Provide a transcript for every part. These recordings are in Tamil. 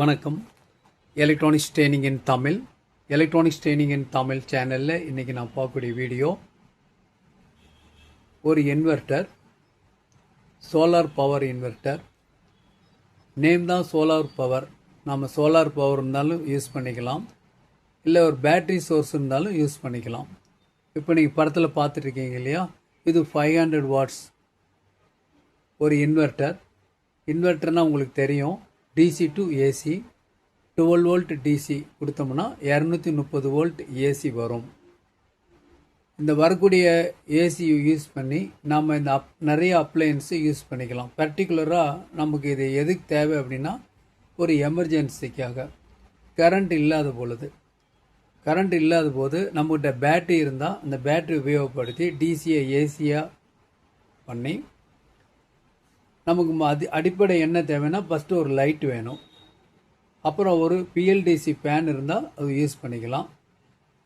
வணக்கம். எலக்ட்ரானிக்ஸ் ட்ரெயினிங் இன் தமிழ் சேனலில் இன்றைக்கி நான் பார்க்கக்கூடிய வீடியோ ஒரு inverter, solar power inverter. Name தான் சோலார் பவர். நம்ம சோலார் பவர் இருந்தாலும் யூஸ் பண்ணிக்கலாம், இல்லை ஒரு பேட்ரி சோர்ஸ் இருந்தாலும் யூஸ் பண்ணிக்கலாம். இப்போ நீங்கள் படத்தில் பார்த்துட்ருக்கீங்க இல்லையா, இது 500 வாட்ஸ் ஒரு இன்வெர்ட்டர்னால் உங்களுக்கு தெரியும், DC to AC. 12 volt DC கொடுத்தோம்னா 230 வோல்ட் ஏசி வரும். இந்த வரக்கூடிய ஏசி யூஸ் பண்ணி நம்ம இந்த நிறைய அப்ளையன்ஸு யூஸ் பண்ணிக்கலாம். பர்டிகுலராக நமக்கு இது எதுக்கு தேவை அப்படின்னா, ஒரு எமர்ஜென்சிக்காக கரண்ட் இல்லாத போது நம்மகிட்ட பேட்டரி இருந்தால் அந்த பேட்டரி உபயோகப்படுத்தி டிசியை ஏசியாக பண்ணி, நமக்கு அடிப்படை என்ன தேவைன்னா, ஃபஸ்ட்டு ஒரு லைட் வேணும், அப்புறம் ஒரு பிஎல்டிசி ஃபேன் இருந்தால் அது யூஸ் பண்ணிக்கலாம்.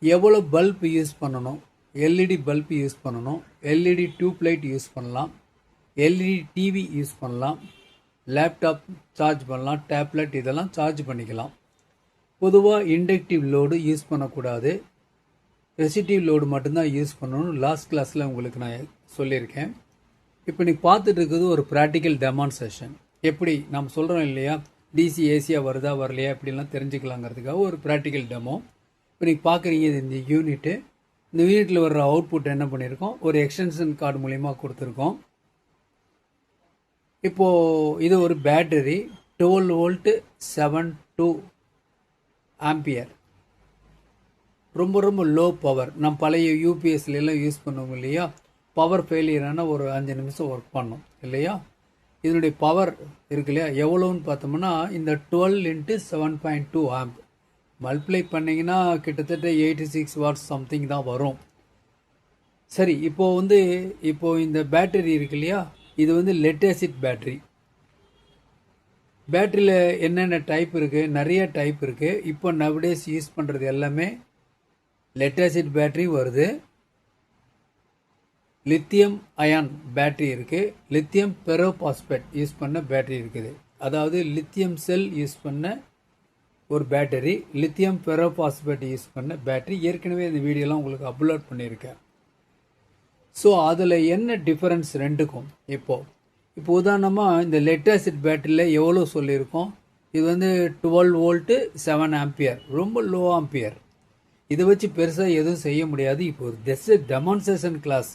எவ்வளோ பல்ப் யூஸ் பண்ணணும்? எல்இடி பல்ப் யூஸ் பண்ணணும், எல்இடி டியூப் லைட் யூஸ் பண்ணலாம், எல்இடி டிவி யூஸ் பண்ணலாம், லேப்டாப் சார்ஜ் பண்ணலாம், டேப்லெட் இதெல்லாம் சார்ஜ் பண்ணிக்கலாம். பொதுவாக இண்டக்டிவ் லோடு யூஸ் பண்ணக்கூடாது, ரெசிஸ்டிவ் லோடு மட்டும்தான் யூஸ் பண்ணணும். லாஸ்ட் கிளாஸில் உங்களுக்கு நான் சொல்லியிருக்கேன். இப்போ நீங்கள் பார்த்துட்டு இருக்குது ஒரு ப்ராக்டிக்கல் டெமான்ஸ்ட்ரேஷன். எப்படி நம்ம சொல்கிறோம் இல்லையா, டிசி ஏசியாக வருதா வரலையா இப்படிலாம் தெரிஞ்சுக்கலாங்கிறதுக்காக ஒரு ப்ராக்டிக்கல் டெமோ. இப்போ நீங்கள் பார்க்குறீங்க, இந்த யூனிட்டு. இந்த யூனிட்டில் வர்ற அவுட்புட் என்ன பண்ணியிருக்கோம், ஒரு எக்ஸ்டென்ஷன் கார்டு மூலிமா கொடுத்துருக்கோம். இப்போது இது ஒரு பேட்டரி 12 வோல்ட்டு 72 ஆம்பியர். ரொம்ப லோ பவர். நம்ம பழைய யூபிஎஸ்லாம் யூஸ் பண்ணுவோம் இல்லையா, பவர் ஃபெயிலியரான ஒரு 5 நிமிஷம் ஒர்க் பண்ணோம் இல்லையா. இதனுடைய பவர் இருக்கு இல்லையா, எவ்வளோன்னு பார்த்தோம்னா இந்த 12 × 7.2 ஆம்ப் மல்டிப்ளை பண்ணிங்கன்னா கிட்டத்தட்ட 86 வாட்ஸ் சம்திங் தான் வரும். சரி, இப்போது இந்த பேட்டரி இருக்கு இல்லையா, இது வந்து லெட் ஆசிட் பேட்டரி. பேட்டரியில் என்னென்ன டைப் இருக்குது, நிறைய டைப் இருக்குது. இப்போ நவடேஸ் யூஸ் பண்ணுறது எல்லாமே லெட் ஆசிட் பேட்டரி வருது. லித்தியம் அயான் பேட்டரி இருக்குது, லித்தியம் பெரோபாஸ்பேட் யூஸ் பண்ண பேட்டரி இருக்குது. அதாவது லித்தியம் செல் யூஸ் பண்ண ஒரு பேட்டரி, லித்தியம் பெரோபாஸ்பேட் யூஸ் பண்ண பேட்டரி. ஏற்கனவே இந்த வீடியோலாம் உங்களுக்கு அப்லோட் பண்ணியிருக்கேன். ஸோ அதில் என்ன டிஃபரன்ஸ் ரெண்டுக்கும்? இப்போ உதாரணமாக இந்த லெட் ஆசிட் பேட்டரியில் எவ்வளோ சொல்லியிருக்கோம், இது வந்து 12 வோல்ட்டு 7 ஆம்பியர், ரொம்ப லோ ஆம்பியர். இதை வச்சு பெருசாக எதுவும் செய்ய முடியாது. இப்போ ஒரு டெமான்ஸ்ட்ரேஷன் கிளாஸ்,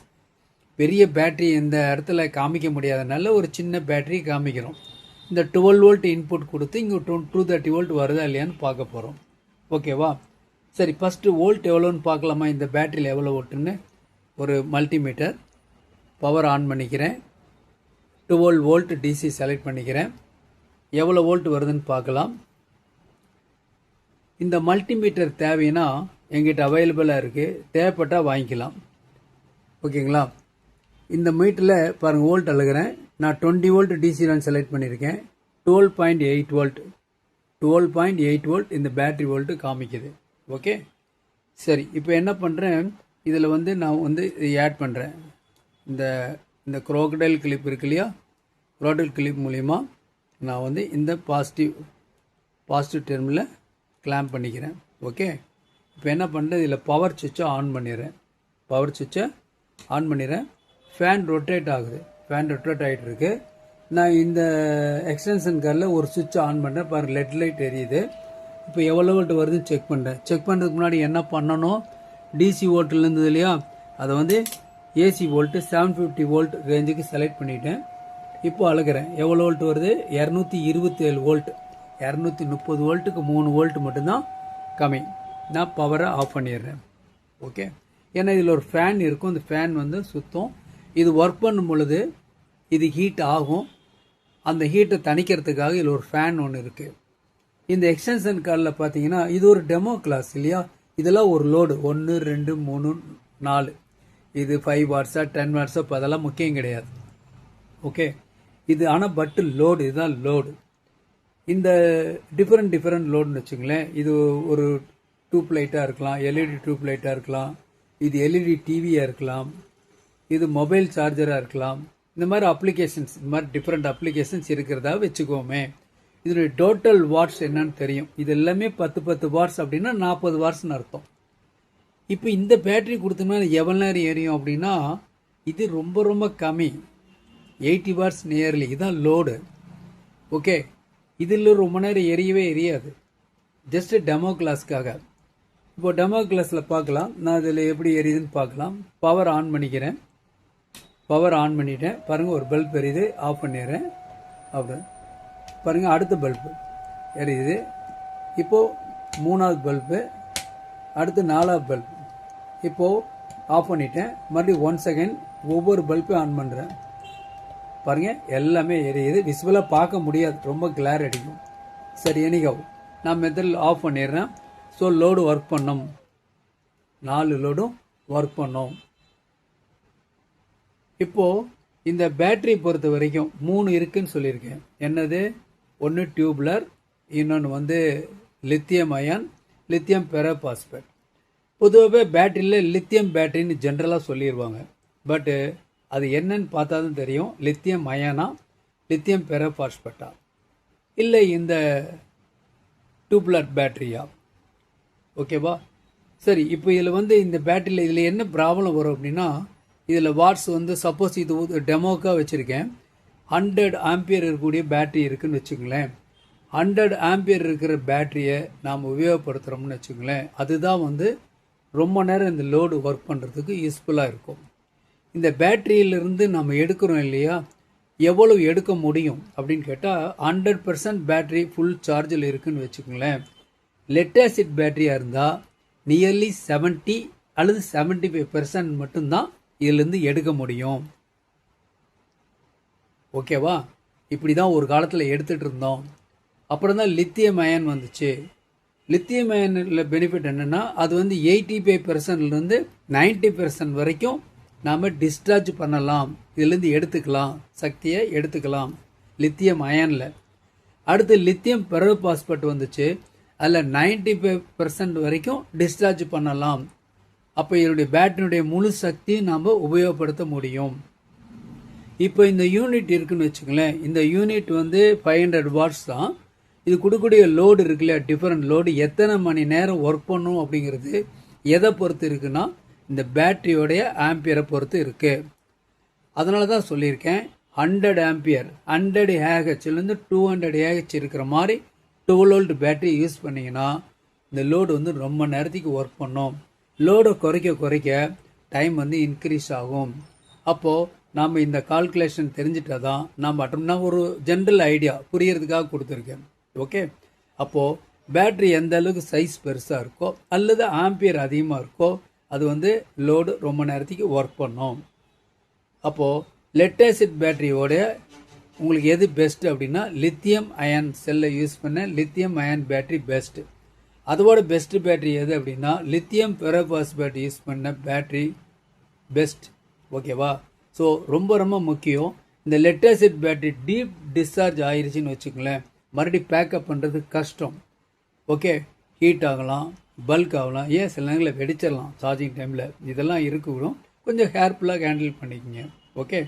பெரிய பேட்டரி இந்த இடத்துல காமிக்க முடியாதனால ஒரு சின்ன பேட்டரி காமிக்கிறோம். இந்த 12 வோல்ட் இன்புட் கொடுத்து இங்கே 230 வோல்ட் வருதா இல்லையான்னு பார்க்க போகிறோம். ஓகேவா? சரி, ஃபஸ்ட்டு வோல்ட் எவ்வளோன்னு பார்க்கலாமா, இந்த பேட்டரியில் எவ்வளோ வோல்ட்டுன்னு. ஒரு மல்டிமீட்டர் பவர் ஆன் பண்ணிக்கிறேன், 12 வோல்ட் டிசி செலக்ட் பண்ணிக்கிறேன். எவ்வளோ வோல்ட் வருதுன்னு பார்க்கலாம். இந்த மல்டிமீட்டர் தேவைன்னா எங்கிட்ட அவைலபிளாக இருக்குது, தேவைப்பட்டால் வாங்கிக்கலாம். ஓகேங்களா? இந்த மீட்டரில் பாருங்கள் வோல்ட் அழுகிறேன். நான் 20 வோல்ட் டிசி நான் செலக்ட் பண்ணியிருக்கேன். 12.8 வோல்ட் இந்த பேட்டரி வோல்ட்டு காமிக்குது. ஓகே, சரி. இப்போ என்ன பண்ணுறேன், இதில் நான் ஆட் பண்ணுறேன். இந்த குரோக்கடைல் கிளிப் இருக்கு இல்லையா, குரோக்கடைல் கிளிப் மூலிமா நான் இந்த பாசிட்டிவ் டெர்மில் கிளாம்ப் பண்ணிக்கிறேன். ஓகே, இப்போ என்ன பண்ணுறேன், இதில் பவர் சுவிட்சை ஆன் பண்ணிடுறேன். ஃபேன் ரொட்டேட் ஆகிட்டு இருக்கு. நான் இந்த எக்ஸ்டென்ஷன் கார்டில் ஒரு சுவிட்ச் ஆன் பண்ணுறேன். பாருங்கள், லெட் லைட் எரியுது. இப்போ எவ்வளோ வோல்ட் வருதுன்னு செக் பண்ணுறதுக்கு முன்னாடி என்ன பண்ணணும், டிசி வோல்ட்டில் இருந்தது இல்லையா, அதை ஏசி வோல்ட்டு 750 வோல்ட் ரேஞ்சுக்கு செலக்ட் பண்ணிட்டேன். இப்போ அழுகிறேன், எவ்வளோ வோல்ட் வருது, 227 வோல்ட். 230 வோல்ட்டுக்கு 3 வோல்ட் மட்டும்தான் கம்மி. நான் பவரை ஆஃப் பண்ணிடுறேன். ஓகே, ஏன்னா இதில் ஒரு ஃபேன் இருக்கும், அந்த ஃபேன் சுத்தம். இது ஒர்க் பண்ணும் பொழுது இது ஹீட் ஆகும். அந்த ஹீட்டை தணிக்கிறதுக்காக இதில் ஒரு ஃபேன் ஒன்று இருக்குது. இந்த எக்ஸ்டென்ஷன் கார்டில் பார்த்தீங்கன்னா இது ஒரு டெமோ கிளாஸ் இல்லையா, இதெல்லாம் ஒரு லோடு 1 2 3 4, இது 5 வாட்ஸா 10 வாட்ஸா இப்போ அதெல்லாம் முக்கியம் கிடையாது. ஓகே, இது ஆனால் லோடு, இதுதான் லோடு. இந்த டிஃப்ரெண்ட் லோடுன்னு வச்சுங்களேன். இது ஒரு டியூப் லைட்டாக இருக்கலாம், எல்இடி டியூப் லைட்டாக இருக்கலாம், இது எல்இடி டிவியாக இருக்கலாம், இது மொபைல் சார்ஜராக இருக்கலாம். இந்த மாதிரி அப்ளிகேஷன்ஸ், இந்த மாதிரி டிஃப்ரெண்ட் அப்ளிகேஷன்ஸ் இருக்கிறதா வச்சுக்கோமே. இதனுடைய டோட்டல் வாட்ஸ் என்னன்னு தெரியும். இது எல்லாமே 10 வாட்ஸ் அப்படின்னா 40 வாட்ஸ்னு அர்த்தம். இப்போ இந்த பேட்டரி கொடுத்தோம்னா எவ்வளோ நேரம் எரியும் அப்படின்னா இது ரொம்ப ரொம்ப கம்மி, 80 வாட்ஸ் நியர்லி. இதுதான் லோடு. ஓகே, இதில் ரொம்ப நேரம் எரியவே எரியாது. Just demo கிளாஸ்க்காக. இப்போ டெமோ கிளாஸில் பார்க்கலாம். நான் இதில் எப்படி எரியுதுன்னு பார்க்கலாம். பவர் ஆன் பண்ணிக்கிறேன். பவர் ஆன் பண்ணிட்டேன். பாருங்கள், ஒரு பல்ப் எரியுது. ஆஃப் பண்ணிடுறேன். அப்படி பாருங்கள், அடுத்த பல்பு எரியுது. இப்போது 3வது பல்பு, அடுத்து 4வது பல்பு. இப்போது ஆஃப் பண்ணிட்டேன். மறுபடியும் 1 செகண்ட் ஒவ்வொரு பல்பையும் ஆன் பண்ணுறேன். பாருங்கள், எல்லாமே எரியுது. விசிபிளாக பார்க்க முடியாது, ரொம்ப கிளார் அடிக்கும். சரி, எனிகவ் நான் மெத்தடில் ஆஃப் பண்ணிடுறேன். ஸோ லோடு ஒர்க் பண்ணோம், 4 லோடும் ஒர்க் பண்ணோம். இப்போது இந்த பேட்டரி பொறுத்த வரைக்கும் 3 இருக்குன்னு சொல்லியிருக்கேன். என்னது? ஒன்று டியூப்லர், இன்னொன்று லித்தியம் அயான், லித்தியம் பெரோபாஸ்பேட். பொதுவாகவே பேட்டரியில் லித்தியம் பேட்டரின்னு ஜென்ரலாக சொல்லிடுவாங்க. பட்டு அது என்னன்னு பார்த்தா தான் தெரியும். லித்தியம் அயானா, லித்தியம் பெரோபாஸ்பேட்டா, இல்லை இந்த டியூப்லர் பேட்டரியா? ஓகேவா? சரி, இப்போ இதில் இந்த பேட்டரியில் இதில் என்ன ப்ராப்ளம் வரும் அப்படின்னா, இதில் வாட்ஸ் சப்போஸ் இது டெமோக்காக வச்சுருக்கேன். 100 ஆம்பியர் இருக்கக்கூடிய பேட்டரி இருக்குதுன்னு வச்சுக்கங்களேன். 100 ஆம்பியர் இருக்கிற பேட்டரியை நாம் உபயோகப்படுத்துகிறோம்னு வச்சுக்கங்களேன். அதுதான் ரொம்ப நேரம் இந்த லோடு ஒர்க் பண்ணுறதுக்கு யூஸ்ஃபுல்லாக இருக்கும். இந்த பேட்டரியிலிருந்து நம்ம எடுக்கிறோம் இல்லையா, எவ்வளவு எடுக்க முடியும் அப்படின்னு கேட்டால் 100% பேட்டரி ஃபுல் சார்ஜில் இருக்குதுன்னு வச்சுக்கோங்களேன். லெட் ஆசிட் பேட்டரியாக இருந்தால் நியர்லி 70 அல்லது 75% மட்டும்தான் இதிலிருந்து எடுக்க முடியும். ஓகேவா? இப்படி தான் ஒரு காலத்தில் எடுத்துகிட்டு இருந்தோம். அப்புறம் தான் லித்தியம் அயன் வந்துச்சு. லித்தியம் அயனில் பெனிஃபிட் என்னென்னா, அது 85%லேருந்து 90% வரைக்கும் நாம் டிஸ்சார்ஜ் பண்ணலாம். இதிலேருந்து எடுத்துக்கலாம், சக்தியை எடுத்துக்கலாம் லித்தியம் அயனில். அடுத்து லித்தியம் பெரோபாஸ்பேட் வந்துச்சு. அதில் 95% வரைக்கும் டிஸ்சார்ஜ் பண்ணலாம். அப்போ இதனுடைய பேட்டரியுடைய முழு சக்தியும் நாம் உபயோகப்படுத்த முடியும். இப்போ இந்த யூனிட் இருக்குன்னு வச்சுங்களேன். இந்த யூனிட் 500 வாட்ஸ் தான். இது கொடுக்கக்கூடிய லோடு இருக்குல்லையா, டிஃபரெண்ட் லோடு, எத்தனை மணி நேரம் ஒர்க் பண்ணும் அப்படிங்கிறது எதை பொறுத்து இருக்குன்னா இந்த பேட்டரியோடைய ஆம்பியரை பொறுத்து இருக்கு. அதனால தான் சொல்லியிருக்கேன் 100 ஆம்பியர் 100 AHலேருந்து 200 AH இருக்கிற மாதிரி 12 வோல்ட் பேட்டரி யூஸ் பண்ணிங்கன்னா இந்த லோடு ரொம்ப நேரத்துக்கு ஒர்க் பண்ணும். லோடை குறைக்க டைம் இன்க்ரீஸ் ஆகும். அப்போது நாம் இந்த கால்குலேஷன் தெரிஞ்சிட்டா தான் நான் ஒரு ஜென்ரல் ஐடியா புரியறதுக்காக கொடுத்துருக்கேன். ஓகே, அப்போது பேட்டரி எந்த அளவுக்கு சைஸ் பெருசாக இருக்கோ அல்லது ஆம்பியர் அதிகமாக இருக்கோ அது லோடு ரொம்ப நேரத்துக்கு ஒர்க் பண்ணும். அப்போது லெட் ஆசிட் பேட்டரியோட உங்களுக்கு எது பெஸ்ட் அப்படின்னா லித்தியம் அயன் செல்லை யூஸ் பண்ண லித்தியம் அயன் பேட்டரி பெஸ்ட். அதோட பெஸ்ட் பேட்டரி எது அப்படின்னா லித்தியம் பெரோபாஸ்பேட் யூஸ் பண்ண பேட்டரி பெஸ்ட். ஓகேவா? ஸோ ரொம்ப ரொம்ப முக்கியம். இந்த lead acid battery deep discharge ஆயிடுச்சுன்னு வச்சுக்கோங்களேன், மறுபடியும் பேக்கப் பண்ணுறது கஷ்டம். ஓகே, ஹீட் ஆகலாம், பல்க் ஆகலாம், ஏன் சில நேரங்களில் வெடிச்சிடலாம் சார்ஜிங் டைமில். இதெல்லாம் இருக்கணும், கொஞ்சம் கேர்ஃபுல்லாக ஹேண்டில் பண்ணிக்கோங்க. ஓகே,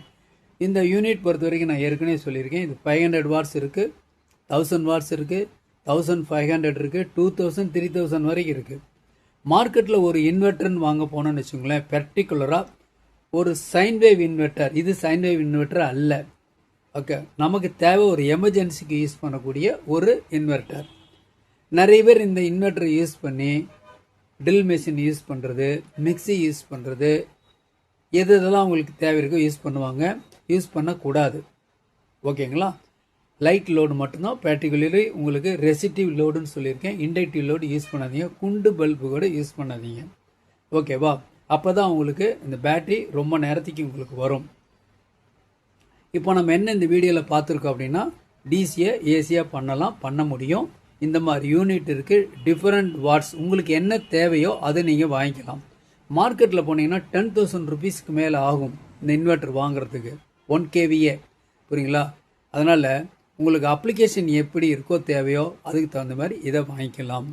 இந்த யூனிட் பொறுத்த வரைக்கும் நான் ஏற்கனவே சொல்லியிருக்கேன். இது 500 வாட்ஸ் இருக்குது, 1000 வாட்ஸ் இருக்குது, 1500 இருக்குது, 2000, 3000 வரைக்கும் இருக்குது. மார்க்கெட்டில் ஒரு இன்வெர்டர்னு வாங்க போனோன்னு வச்சுக்கோங்களேன், பர்டிகுலராக ஒரு சைன் வேவ் இன்வெர்டர். இது சைன் வேவ் இன்வெர்டர் அல்ல. ஓகே, நமக்கு தேவை ஒரு எமர்ஜென்சிக்கு யூஸ் பண்ணக்கூடிய ஒரு இன்வெர்டர். நிறைய பேர் இந்த இன்வெர்டரை யூஸ் பண்ணி ட்ரில் மிஷின் யூஸ் பண்ணுறது, மிக்சி யூஸ் பண்ணுறது, எதெல்லாம் அவங்களுக்கு தேவை இருக்கோ யூஸ் பண்ணுவாங்க. யூஸ் பண்ணக்கூடாது. ஓகேங்களா? லைட் லோடு மட்டும்தான். பர்டிகுலர்லி உங்களுக்கு ரெசிஸ்டிவ் லோடுன்னு சொல்லியிருக்கேன். இண்டக்டிவ் லோடு யூஸ் பண்ணாதீங்க. குண்டு பல்பு கூட யூஸ் பண்ணாதீங்க. ஓகேவா? அப்போ தான் உங்களுக்கு இந்த பேட்டரி ரொம்ப நேரத்துக்கு உங்களுக்கு வரும். இப்போ நம்ம என்ன இந்த வீடியோவில் பார்த்துருக்கோம் அப்படின்னா, டிசியை ஏசியாக பண்ண முடியும். இந்த மாதிரி யூனிட் இருக்குது, டிஃப்ரெண்ட் வாட்ஸ். உங்களுக்கு என்ன தேவையோ அதை நீங்கள் வாங்கிக்கலாம். மார்க்கெட்டில் போனீங்கன்னா 10,000 ருபீஸ்க்கு மேலே ஆகும் இந்த இன்வெர்டர் வாங்குறதுக்கு, 1 kVA. புரியுங்களா? அதனால் உங்களுக்கு அப்ளிகேஷன் எப்படி இருக்கோ தேவையோ அதுக்கு தகுந்த மாதிரி இதை வாங்கிக்கலாம்.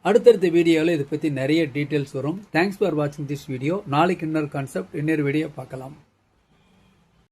அடுத்தடுத்த வீடியோவில் இதை பற்றி நிறைய டீட்டெயில்ஸ் வரும். தேங்க்ஸ் ஃபார் வாட்சிங் திஸ் வீடியோ. நாளைக்கு இன்னொரு கான்செப்ட், இன்னொரு வீடியோ பார்க்கலாம்.